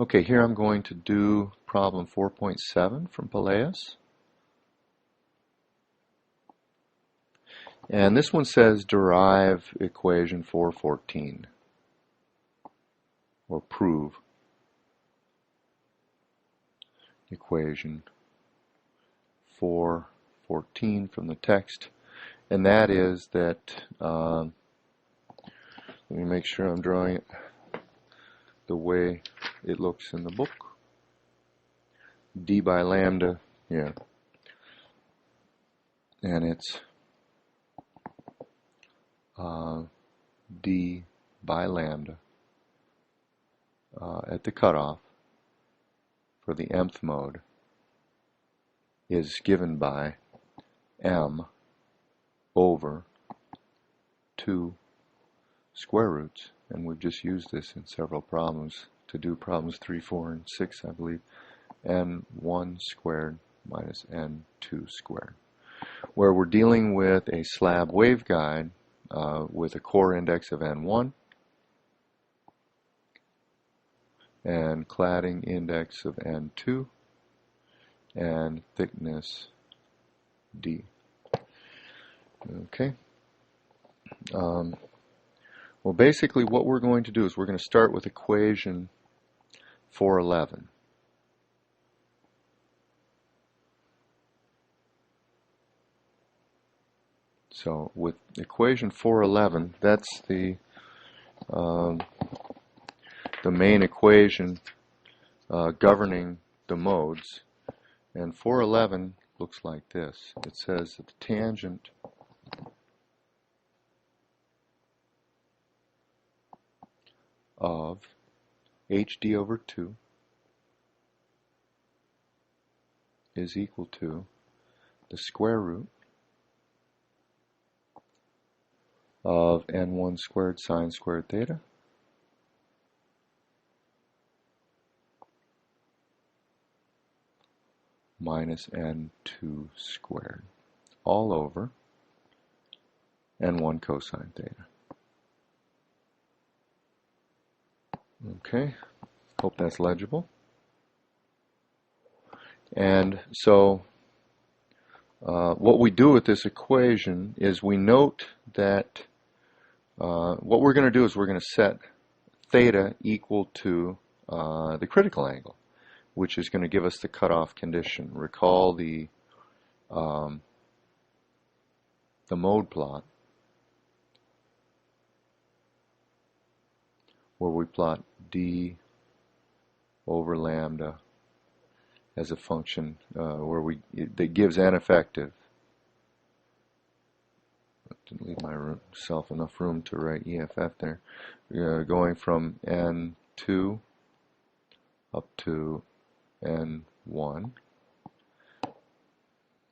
Okay, here I'm going to do problem 4.7 from Peleus. And this one says derive equation 414, or prove equation 414 from the text. And that is that, let me make sure I'm drawing it the way it looks in the book. D by lambda, yeah. And it's D by lambda at the cutoff for the mth mode is given by m over 2 square roots. And we've just used this in several problems to do problems 3, 4, and 6, I believe. N1 squared minus N2 squared, where we're dealing with a slab waveguide with a core index of N1 and cladding index of N2 and thickness D. Okay. Well, basically what we're going to do is we're going to start with equation 411. So with equation 411, that's the main equation governing the modes. And 411 looks like this. It says that the tangent of HD over 2 is equal to the square root of N1 squared sine squared theta minus N2 squared all over N1 cosine theta. Okay, hope that's legible. And so what we do with this equation is we note that what we're going to do is we're going to set theta equal to the critical angle, which is going to give us the cutoff condition. Recall the mode plot where we plot d over lambda as a function that gives n effective. Didn't leave myself enough room to write EFF there. Going from N2 up to N1.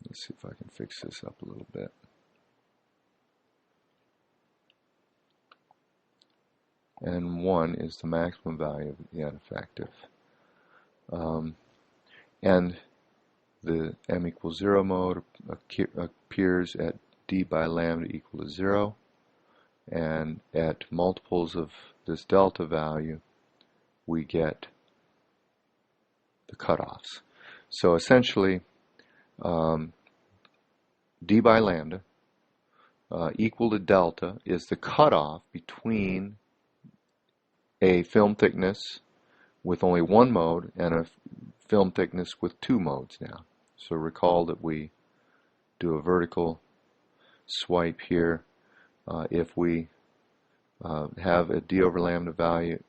Let's see if I can fix this up a little bit. N1 is the maximum value of the n effective. And the m equals 0 mode appears at d by lambda equal to 0, and at multiples of this delta value we get the cutoffs. So essentially d by lambda equal to delta is the cutoff between a film thickness with only one mode and a film thickness with two modes now. So recall that we do a vertical swipe here. If we have a d over lambda value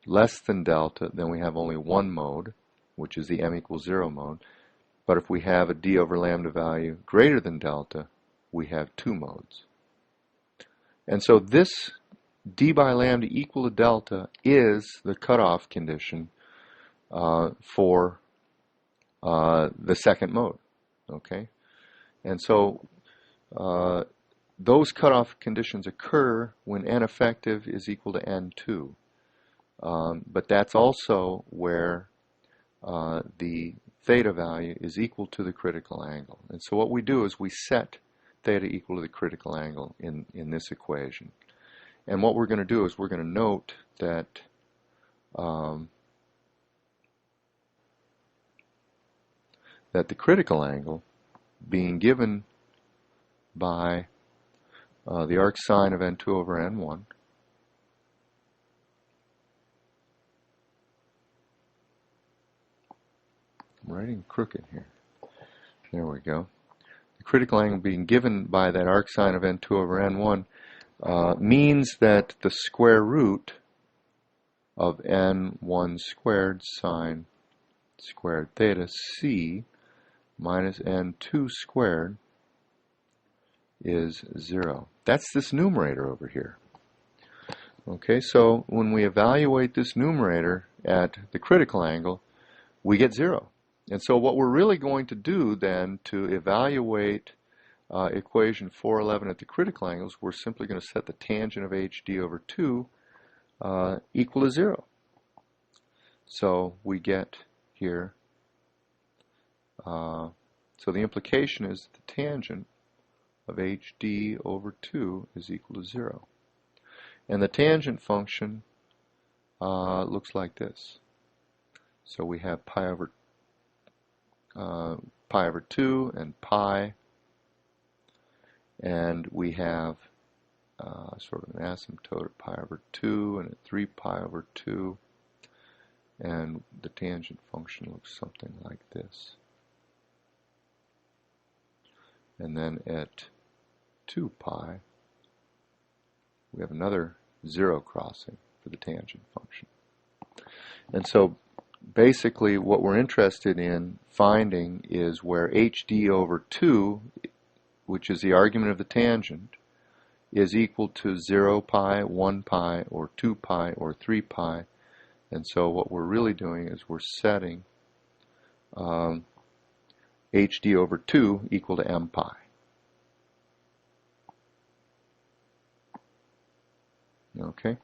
less than delta, then we have only one mode, which is the m equals 0 mode. But if we have a d over lambda value greater than delta, we have two modes. And so this d by lambda equal to delta is the cutoff condition for the second mode. Okay, and so those cutoff conditions occur when n effective is equal to N2. But that's also where the theta value is equal to the critical angle. And so what we do is we set theta equal to the critical angle in this equation. And what we're going to do is we're going to note that that the critical angle being given by the arc sine of n2 over n1 I'm writing crooked here. There we go. The critical angle being given by that arc sine of n2 over n1 means that the square root of n1 squared sine squared theta c minus n2 squared is 0. That's this numerator over here. Okay, so when we evaluate this numerator at the critical angle, we get 0. And so what we're really going to do then to evaluate equation 411 at the critical angles, we're simply going to set the tangent of HD over 2 equal to 0. So we get here, so the implication is that the tangent of HD over 2 is equal to 0. And the tangent function looks like this. So we have pi over 2 and pi, and we have sort of an asymptote at pi over 2 and at 3 pi over 2, and the tangent function looks something like this. And then at 2 pi, we have another 0 crossing for the tangent function. And so basically what we're interested in finding is where HD over 2, which is the argument of the tangent, is equal to 0 pi, 1 pi, or 2 pi, or 3 pi. And so what we're really doing is we're setting HD over 2 equal to m pi. Okay?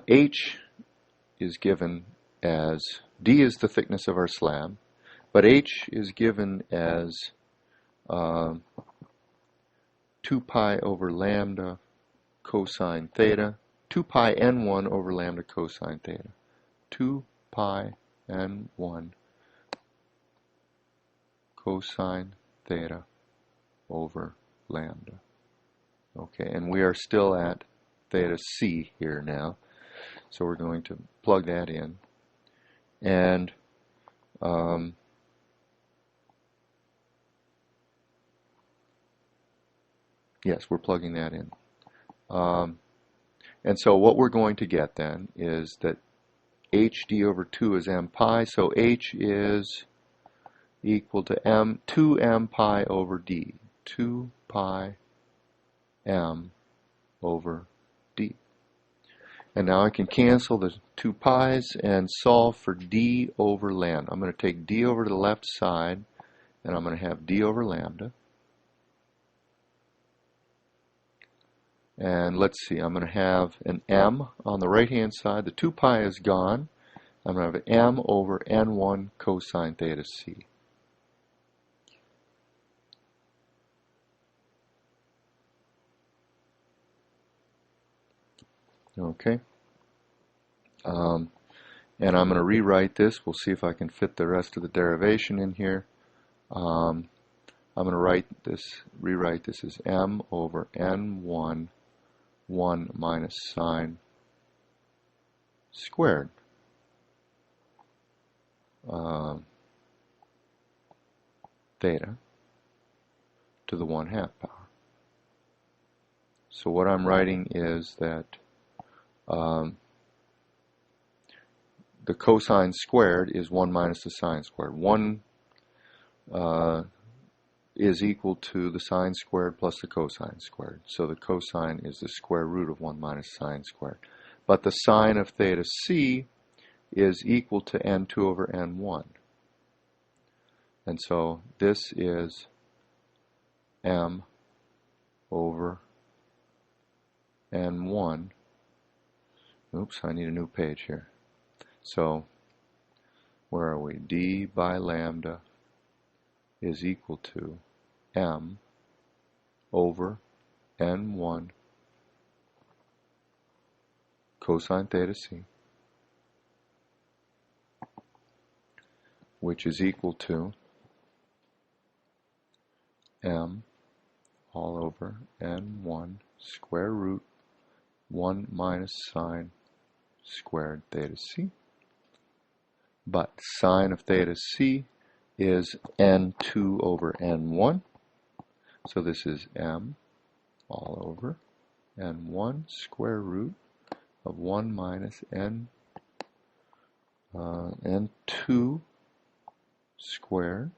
H is given as, D is the thickness of our slab, but H is given as 2 pi over lambda cosine theta, 2 pi n1 over lambda cosine theta, 2 pi n1 cosine theta over lambda. Okay, and we are still at theta c here now, so we're going to plug that in, and yes, we're plugging that in. And so what we're going to get then is that HD over 2 is m pi, so H is equal to 2m pi over d, 2 pi m over d. And now I can cancel the 2 pi's and solve for d over lambda. I'm going to take d over to the left side, and I'm going to have d over lambda. And let's see, I'm going to have an m on the right-hand side. The 2 pi is gone. I'm going to have m over n1 cosine theta c. Okay. And I'm going to rewrite this. We'll see if I can fit the rest of the derivation in here. I'm going to rewrite this as m over n1 1 minus sine squared theta to the 1/2 power. So what I'm writing is that the cosine squared is 1 minus the sine squared. 1 is equal to the sine squared plus the cosine squared. So the cosine is the square root of 1 minus sine squared. But the sine of theta c is equal to n2 over n1. And so this is m over n1. Oops, I need a new page here. So where are we? D by lambda is equal to m over n1 cosine theta c which is equal to m all over n1 square root 1 minus sine squared theta c. But sine of theta c is n2 over n1. So this is m all over n1 square root of 1 minus n2 squared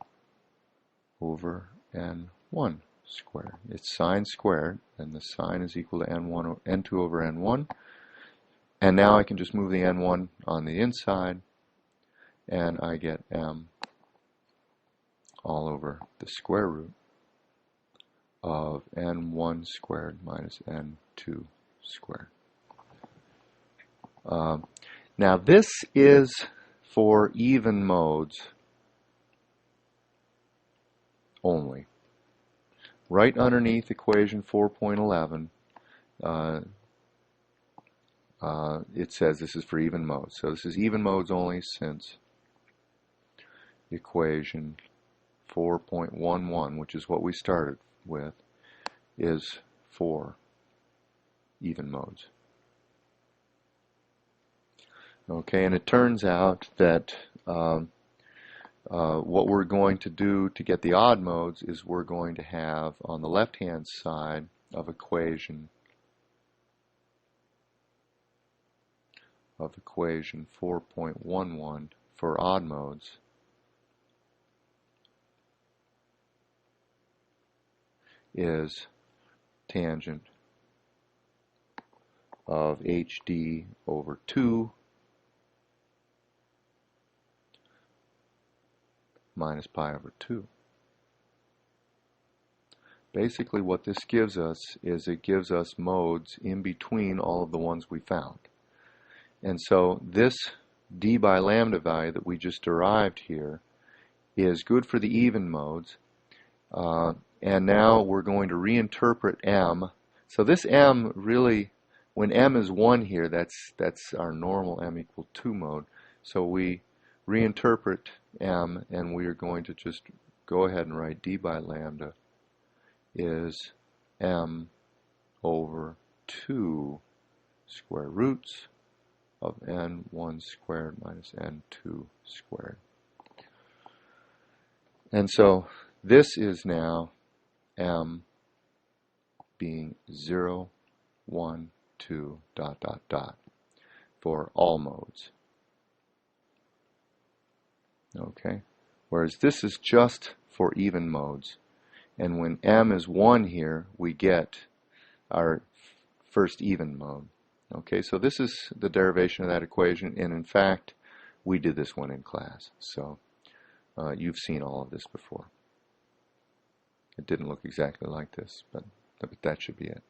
over n1 squared. It's sine squared, and the sine is equal to n2 over n1. And now I can just move the n1 on the inside, and I get m all over the square root of n1 squared minus n2 squared. Now this is for even modes only. Right underneath equation 4.11, it says this is for even modes. So this is even modes only, since equation 4.11, which is what we started with, is for even modes. Okay, and it turns out that what we're going to do to get the odd modes is we're going to have on the left-hand side of equation 4.11 for odd modes is tangent of HD over 2 minus pi over 2. Basically what this gives us is it gives us modes in between all of the ones we found. And so this d by lambda value that we just derived here is good for the even modes. And now we're going to reinterpret m. So this m really, when m is 1 here, that's our normal m equal 2 mode. So we reinterpret m, and we are going to just go ahead and write d by lambda is m over 2 square roots of n1 squared minus n2 squared. And so this is now m being 0, 1, 2, dot, dot, dot for all modes. Okay, whereas this is just for even modes. And when m is 1 here, we get our first even mode. Okay, so this is the derivation of that equation, and in fact, we did this one in class. So you've seen all of this before. It didn't look exactly like this, but that should be it.